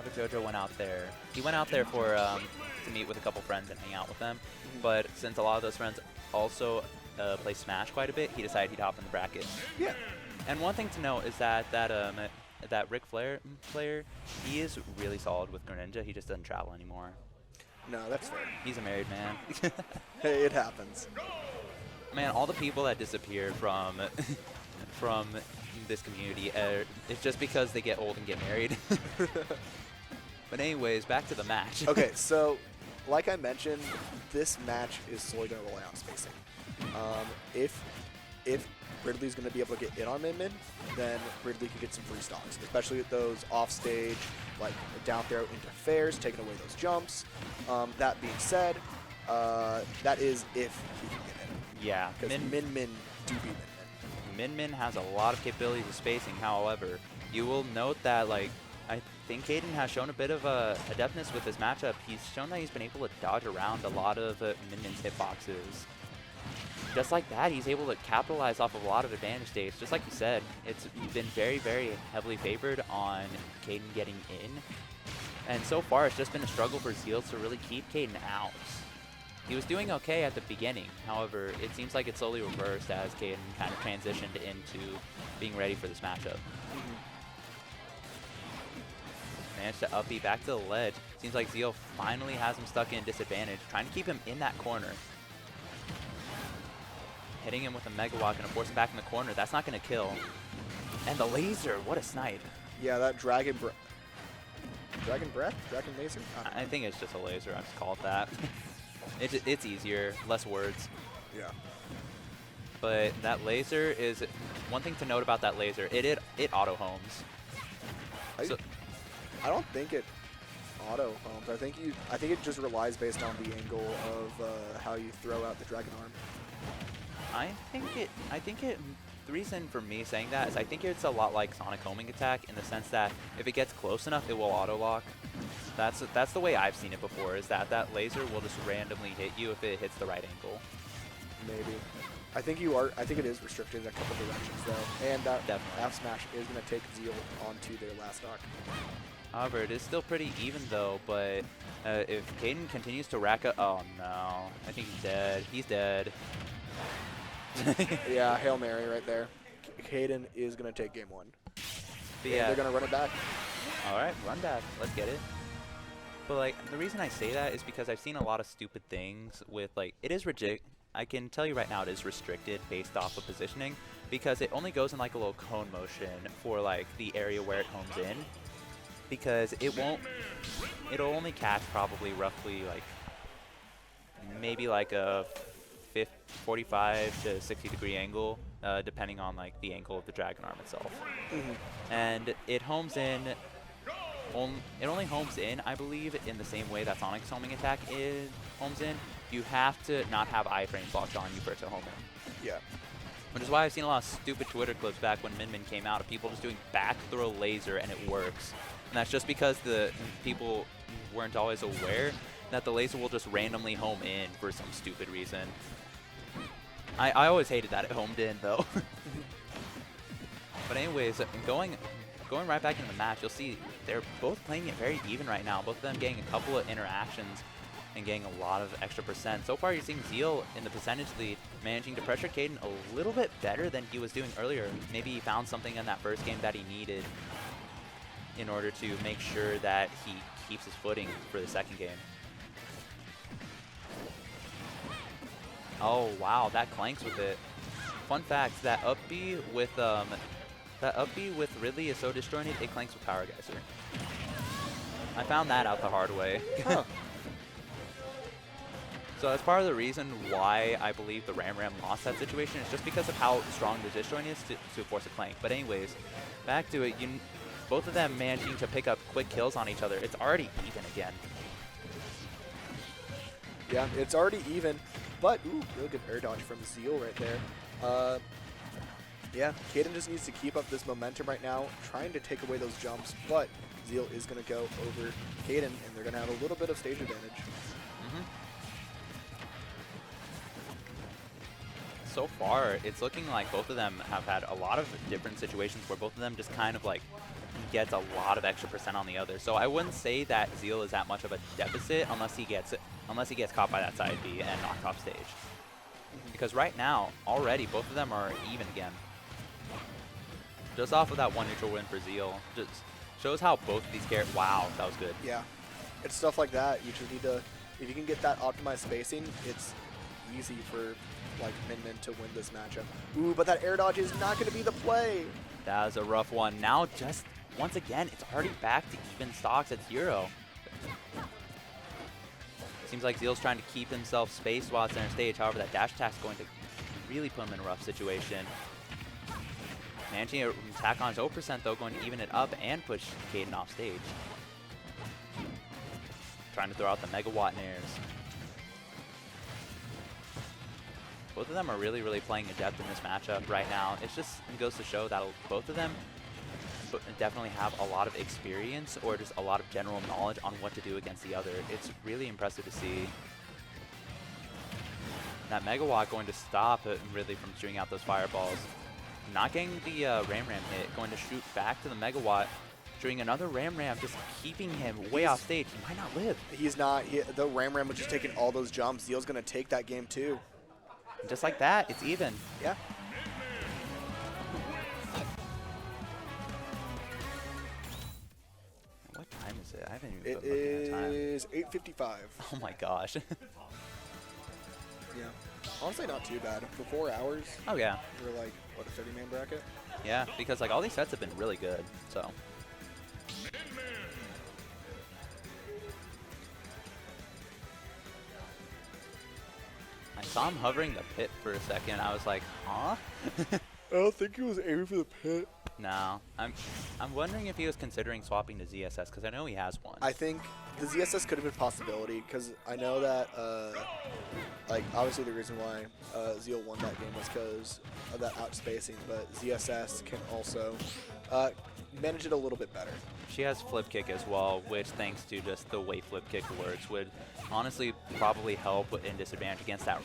Average Jojo went out there. He went out there for to meet with a couple friends and hang out with them. But since a lot of those friends also play Smash quite a bit, he decided he'd hop in the bracket. Yeah. And one thing to note is that that Ric Flair player, he is really solid with Greninja. He just doesn't travel anymore. No, that's fair. He's a married man. Hey, it happens. Man, all the people that disappear from from this community, it's just because they get old and get married. But anyways, back to the match. Okay, so like I mentioned, this match is solely going to rely on spacing. If Ridley's going to be able to get in on mid-mid, then Ridley can get some free stocks, especially with those off-stage, like down throw into fairs, taking away those jumps. That being said, that is if he can get in. Yeah, Because Min-Min do beat Min-Min. Min-Min has a lot of capabilities of spacing. However, you will note that, like, I think Caden has shown a bit of adeptness with this matchup. He's shown that he's been able to dodge around a lot of Min-Min's hitboxes. Just like that, he's able to capitalize off of a lot of advantage states. Just like you said, it's been very, very heavily favored on Caden getting in. And so far, it's just been a struggle for Zeal to really keep Caden out. He was doing okay at the beginning. However, it seems like it's slowly reversed as Caden kind of transitioned into being ready for this matchup. Managed to up B back to the ledge. Seems like Zeal finally has him stuck in disadvantage, trying to keep him in that corner. Hitting him with a Mega Walk and force him back in the corner. That's not going to kill. And the laser, what a snipe. Yeah, that Dragon Breath? Dragon Laser? I think it's just a laser. I just call it that. It's easier, less words. Yeah. But that laser is one thing to note about that laser. It auto homes. I don't think it auto homes. I think it just relies based on the angle of how you throw out the dragon arm. I think it. The reason for me saying that is I think it's a lot like Sonic Homing Attack in the sense that if it gets close enough, it will auto lock. That's the way I've seen it before. Is that laser will just randomly hit you if it hits the right angle. Maybe. I think it is restricted in a couple directions though, and that F smash is going to take Zeal onto their last stock. However, it is still pretty even though. But if Caden continues to rack up, oh no, I think he's dead. He's dead. Yeah, Hail Mary right there. Caden is going to take game one. Yeah, they're going to run it back. All right, run back. Let's get it. But like the reason I say that is because I've seen a lot of stupid things with like I can tell you right now it is restricted based off of positioning because it only goes in like a little cone motion for like the area where it homes in because it'll only catch probably roughly like maybe like a 45 to 60 degree angle depending on like the angle of the dragon arm itself. And it homes in it only homes in, I believe, in the same way that Sonic's homing attack homes in. You have to not have iframes locked on you for it to home in. Yeah. Which is why I've seen a lot of stupid Twitter clips back when Min-Min came out of people just doing back throw laser and it works. And that's just because the people weren't always aware that the laser will just randomly home in for some stupid reason. I always hated that it homed in though. But anyways, going right back into the match, you'll see they're both playing it very even right now. Both of them getting a couple of interactions and getting a lot of extra percent. So far, you're seeing Zeal in the percentage lead, managing to pressure Caden a little bit better than he was doing earlier. Maybe he found something in that first game that he needed in order to make sure that he keeps his footing for the second game. Oh wow, that clanks with it. Fun fact: that up B with Ridley is so disjointed it clanks with Power Geyser. I found that out the hard way. Huh. So that's part of the reason why I believe the Ram lost that situation is just because of how strong the disjoint is to force a clank. But anyways, back to it. Both of them managing to pick up quick kills on each other. It's already even again. Yeah, it's already even. But, ooh, really good air dodge from Zeal right there. Yeah, Caden just needs to keep up this momentum right now, trying to take away those jumps, but Zeal is going to go over Caden, and they're going to have a little bit of stage advantage. So far, it's looking like both of them have had a lot of different situations where both of them just kind of like gets a lot of extra percent on the other. So I wouldn't say that Zeal is that much of a deficit unless he gets caught by that side B and knocked off stage. Because right now, already, both of them are even again. Just off of that one neutral win for Zeal, just shows how both of these characters. Wow, that was good. Yeah, it's stuff like that. You just need to, if you can get that optimized spacing, it's easy for like Min to win this matchup. Ooh, but that air dodge is not going to be the play. That was a rough one. Now, just once again, it's already back to even stocks at 0. Seems like Zeal's trying to keep himself spaced while it's center stage. However, that dash attack's going to really put him in a rough situation. Managing to attack on his 0% though, going to even it up and push Caden off stage. Trying to throw out the megawatt nairs. Both of them are really, really playing adept in this matchup right now. It goes to show that both of them definitely have a lot of experience or just a lot of general knowledge on what to do against the other. It's really impressive to see. That megawatt going to stop Ridley from shooting out those fireballs. Not getting the Ram hit, going to shoot back to the megawatt, shooting another Ram, just keeping him way off stage. He might not live. He's not. The Ram was just taking all those jumps. Zeal's going to take that game too. And just like that, it's even. Yeah. What time is it? I haven't even It been looking at time. is 8:55. Oh my gosh. Yeah. Honestly, not too bad. For 4 hours, Oh yeah. we're like, what, a 30-man bracket? Yeah, because like all these sets have been really good, so. I saw him hovering the pit for a second. I was like, huh? I don't think he was aiming for the pit. No. I'm wondering if he was considering swapping to ZSS, because I know he has one. I think the ZSS could have been a possibility, because I know that, like, obviously the reason why Zeal won that game was because of that outspacing, but ZSS can also manage it a little bit better. She has flip kick as well, which thanks to just the way flip kick works would honestly probably help in disadvantage against that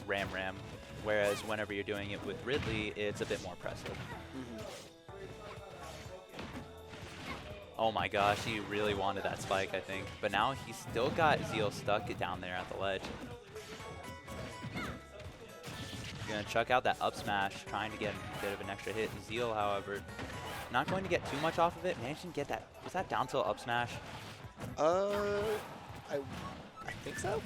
Ram. Whereas whenever you're doing it with Ridley, it's a bit more pressive. Oh my gosh, he really wanted that spike, I think. But now he's still got Zeal stuck down there at the ledge. Gonna chuck out that up smash, trying to get a bit of an extra hit. Zeal, however, not going to get too much off of it. Managed to get that. Was that down tilt up smash? I think so.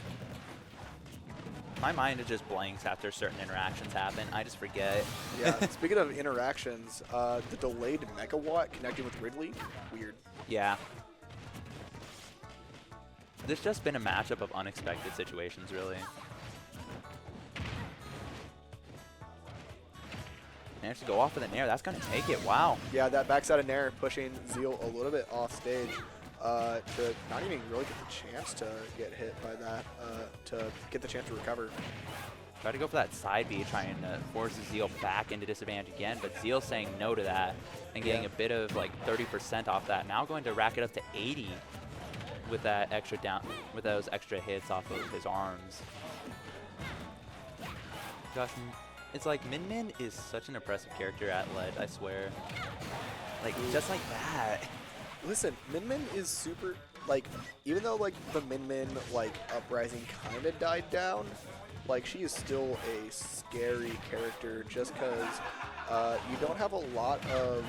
My mind is just blanks after certain interactions happen. I just forget. Yeah, speaking of interactions, the delayed megawatt connecting with Ridley, weird. Yeah. There's just been a matchup of unexpected situations, really. Managed to go off with an nair. That's going to take it. Wow. Yeah, that backside of nair pushing Zeal a little bit off stage to not even really get the chance to get hit by that, to get the chance to recover. Try to go for that side B, trying to force Zeal back into disadvantage again, but Zeal saying no to that and getting a bit of like 30% off that. Now going to rack it up to 80 with that extra with those extra hits off of his arms. Gosh, it's like Min is such an impressive character at LED, I swear. Like, just like that. Listen, Min is super, like, even though, like, the Min, like, uprising kind of died down, like, she is still a scary character just because you don't have a lot of,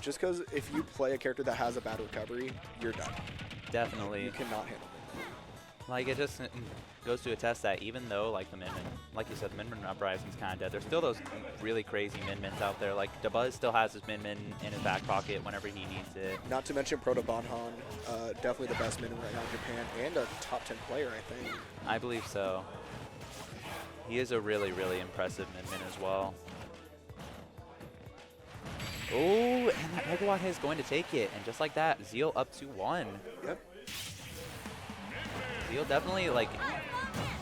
just because if you play a character that has a bad recovery, you're done. Definitely. You cannot handle it. Like, it just goes to attest that even though, like, the Min, like you said, the Min uprising's kind of dead, there's still those really crazy Min-Mins out there. Like, DeBuzz still has his Min in his back pocket whenever he needs it. Not to mention Proto Bonhan, definitely the best Min right now in Japan, and a top 10 player, I think. I believe so. He is a really, really impressive Min as well. Oh, and that Megawatt is going to take it. And just like that, Zeal up to 1. Yep. Zeal definitely, like,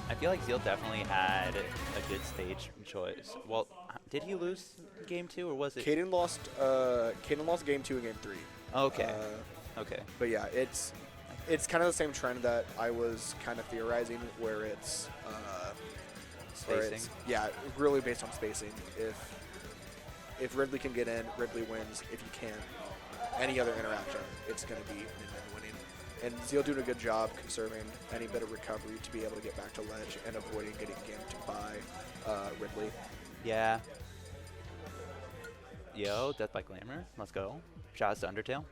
I feel like Zeal definitely had a good stage choice. Well, did he lose game 2 or was it? Caden lost game 2 and game 3. Okay. Okay. But yeah, it's kind of the same trend that I was kind of theorizing, where it's Spacing. Yeah, really based on spacing. If Ridley can get in, Ridley wins. If you can't, any other interaction, it's going to be Min winning. And Zeal doing a good job conserving any bit of recovery to be able to get back to ledge and avoiding getting gimped by Ridley. Yeah. Yo, Death by Glamour. Let's go. Shout out to Undertale.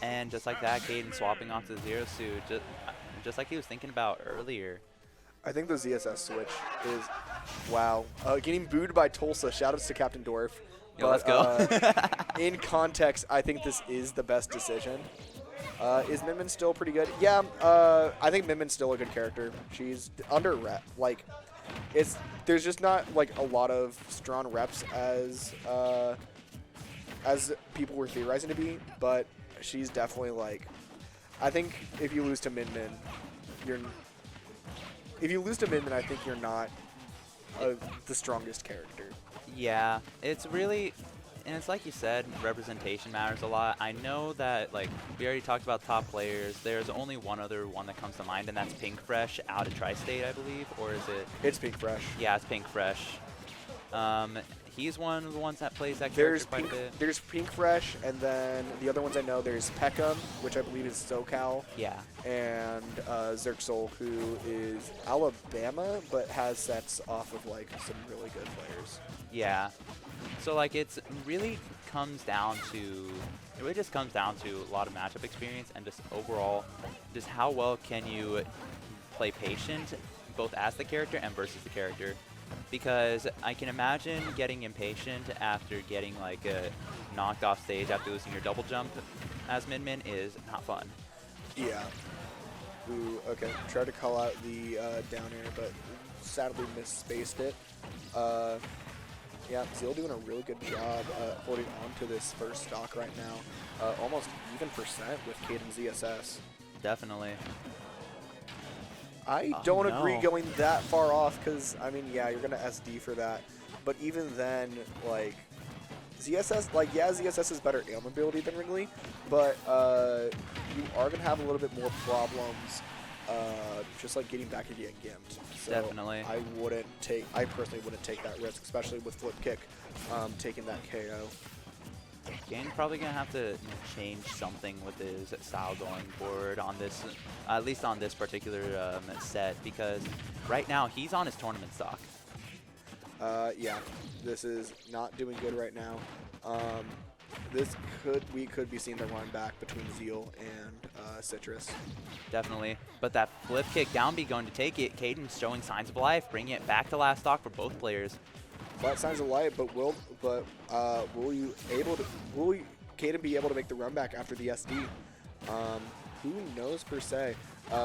And just like that, Caden swapping onto the Zero Suit, just like he was thinking about earlier. I think the ZSS switch is, wow. Getting booed by Tulsa. Shoutouts to Captain Dorf. Yo, let's go. In context, I think this is the best decision. Is Min Min still pretty good? Yeah, I think Min Min's still a good character. She's under rep. Like, there's just not like a lot of strong reps as people were theorizing to be, but she's definitely like, I think if you lose to Min Min, I think you're not the strongest character. Yeah, it's really, and it's like you said, representation matters a lot. I know that, like, we already talked about top players. There's only one other one that comes to mind, and that's Pink Fresh out of Tri-State, I believe, or is it? It's Pink Fresh. Yeah, it's Pink Fresh. He's one of the ones that plays that character quite a bit. There's Pink Fresh, and then the other ones I know, there's Peckham, which I believe is SoCal. Yeah. And Zerxel, who is Alabama, but has sets off of, like, some really good players. Yeah. So, like, it really just comes down to a lot of matchup experience and just overall, just how well can you play patient, both as the character and versus the character. Because I can imagine getting impatient after getting like a knocked off stage after losing your double jump as Min Min is not fun. Yeah. Ooh, okay. Tried to call out the down air, but sadly misspaced it. Yeah, Zeal doing a really good job holding on to this first stock right now. Almost even percent with Caden ZSS. Definitely. I don't agree going that far off because, I mean, yeah, you're going to SD for that. But even then, like, ZSS, like, yeah, ZSS is better aim ability than Ridley, but you are going to have a little bit more problems just, like, getting back and getting gimped. So Definitely. I personally wouldn't take that risk, especially with flip kick taking that KO. Gane's probably going to have to change something with his style going forward on this, at least on this particular set, because right now he's on his tournament stock. Yeah, this is not doing good right now. We could be seeing the run back between Zeal and Citrus. Definitely. But that flip kick down B going to take it. Caden's showing signs of life, bringing it back to last stock for both players. Flat signs of life, but will Caden be able to make the run back after the SD? Who knows per se.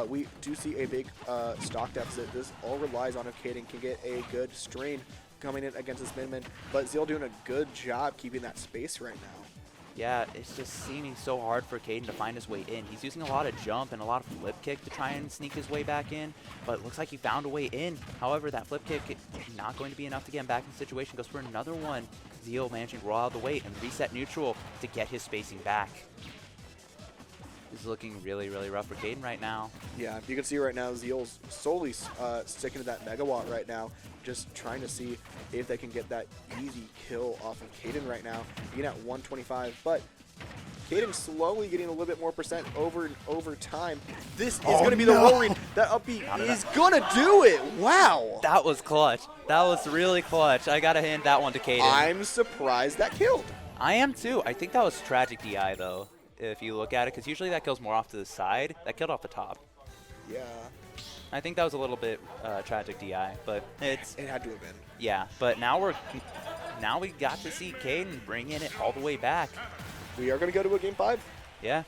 We do see a big stock deficit. This all relies on if Caden can get a good strain coming in against this Min Min, but Zeal doing a good job keeping that space right now. Yeah, it's just seeming so hard for Caden to find his way in. He's using a lot of jump and a lot of flip kick to try and sneak his way back in, but it looks like he found a way in. However, that flip kick not going to be enough to get him back in the situation. Goes for another one. Zeal managing to roll out of the way and reset neutral to get his spacing back. This is looking really, really rough for Caden right now. Yeah, you can see right now Zeal's solely sticking to that megawatt right now, just trying to see if they can get that easy kill off of Caden right now. Being at 125, but Caden slowly getting a little bit more percent over time. This is going to be the rolling. That up B is going to do it. Wow. That was clutch. That was really clutch. I got to hand that one to Caden. I'm surprised that killed. I am too. I think that was tragic DI though, if you look at it, because usually that kills more off to the side. That killed off the top. Yeah. I think that was a little bit tragic DI, but it had to have been. Yeah, but now we got to see Caden bringing it all the way back. We are going to go to a game 5. Yeah.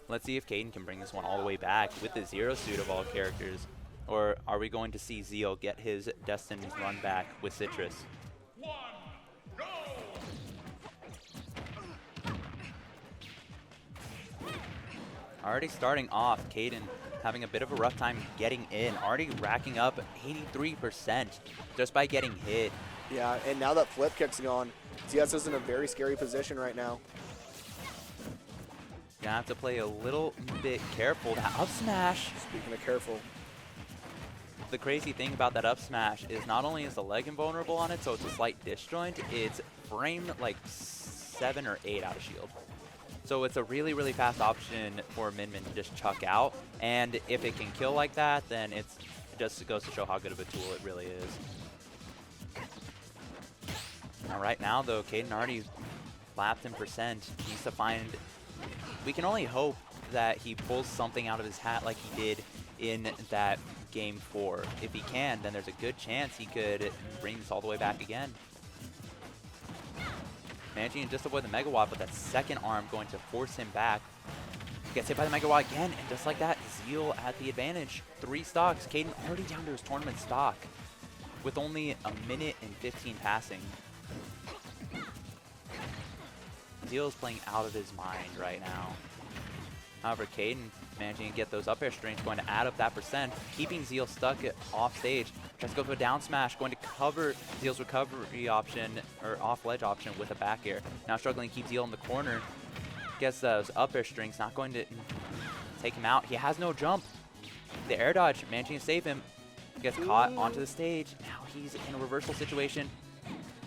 Let's see if Caden can bring this one all the way back with the Zero Suit of all characters, or are we going to see Zeal get his destined run back with Citrus? Already starting off, Caden having a bit of a rough time getting in, already racking up 83% just by getting hit. Yeah, and now that flip kick's gone, ZS is in a very scary position right now. Gonna have to play a little bit careful. That up smash. Speaking of careful. the crazy thing about that up smash is not only is the leg invulnerable on it, so it's a slight disjoint, it's framed like 7 or 8 out of shield. So it's a really, really fast option for Min Min to just chuck out. And if it can kill like that, then it just goes to show how good of a tool it really is. Now right now though, Caden already lapped in percent. He needs to find, we can only hope that he pulls something out of his hat like he did in that game 4. If he can, then there's a good chance he could bring this all the way back again. Managing to just avoid the Megawatt, but that second arm going to force him back. Gets hit by the Megawatt again, and just like that, Zeal at the advantage. 3 stocks. Caden already down to his tournament stock with only a minute and 15 passing. Zeal is playing out of his mind right now. However, Caden managing to get those up air strings, going to add up that percent, keeping Zeal stuck off stage. Tries to go for a down smash, going to cover Zeal's recovery option, or off ledge option with a back air. Now struggling to keep Zeal in the corner. Gets those up air strings, not going to take him out. He has no jump. The air dodge, managing to save him. Gets caught onto the stage. Now he's in a reversal situation.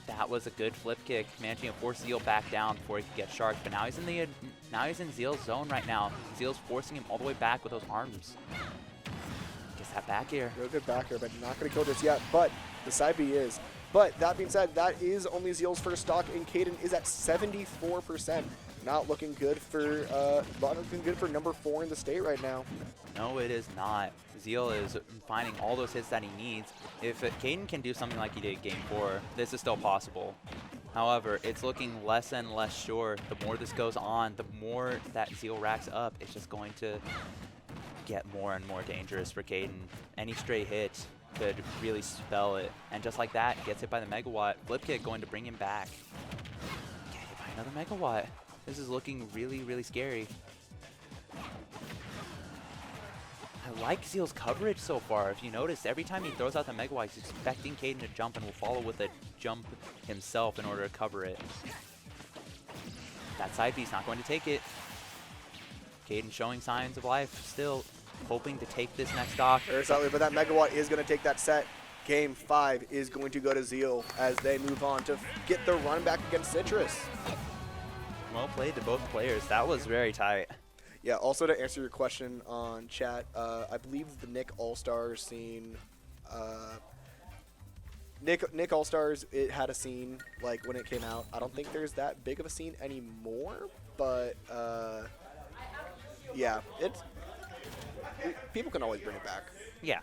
That was a good flip kick, managing to force Zeal back down before he could get sharked. But now he's in Zeal's zone right now. Zeal's forcing him all the way back with those arms. Gets that back air. Real good back air, but not going to kill just yet. But the side B is. But that being said, that is only Zeal's first stock, and Caden is at 74%. Not looking good for number 4 in the state right now. No, it is not. Zeal is finding all those hits that he needs. If Caden can do something like he did game 4, this is still possible. However, it's looking less and less sure. The more this goes on, the more that Zeal racks up, it's just going to get more and more dangerous for Caden. Any stray hit could really spell it. And just like that, gets hit by the Megawatt. Flip kick going to bring him back. Get hit by another Megawatt. This is looking really, really scary. I like Zeal's coverage so far. If you notice, every time he throws out the Megawatt, he's expecting Caden to jump and will follow with a jump himself in order to cover it. That side B's not going to take it. Caden showing signs of life still, hoping to take this next stock. But that Megawatt is going to take that set. Game 5 is going to go to Zeal as they move on to get the run back against Citrus. Well played to both players. That was very tight. Yeah, also to answer your question on chat, I believe the Nick All-Stars scene, Nick All-Stars, it had a scene like when it came out. I don't think there's that big of a scene anymore, but yeah, people can always bring it back. Yeah,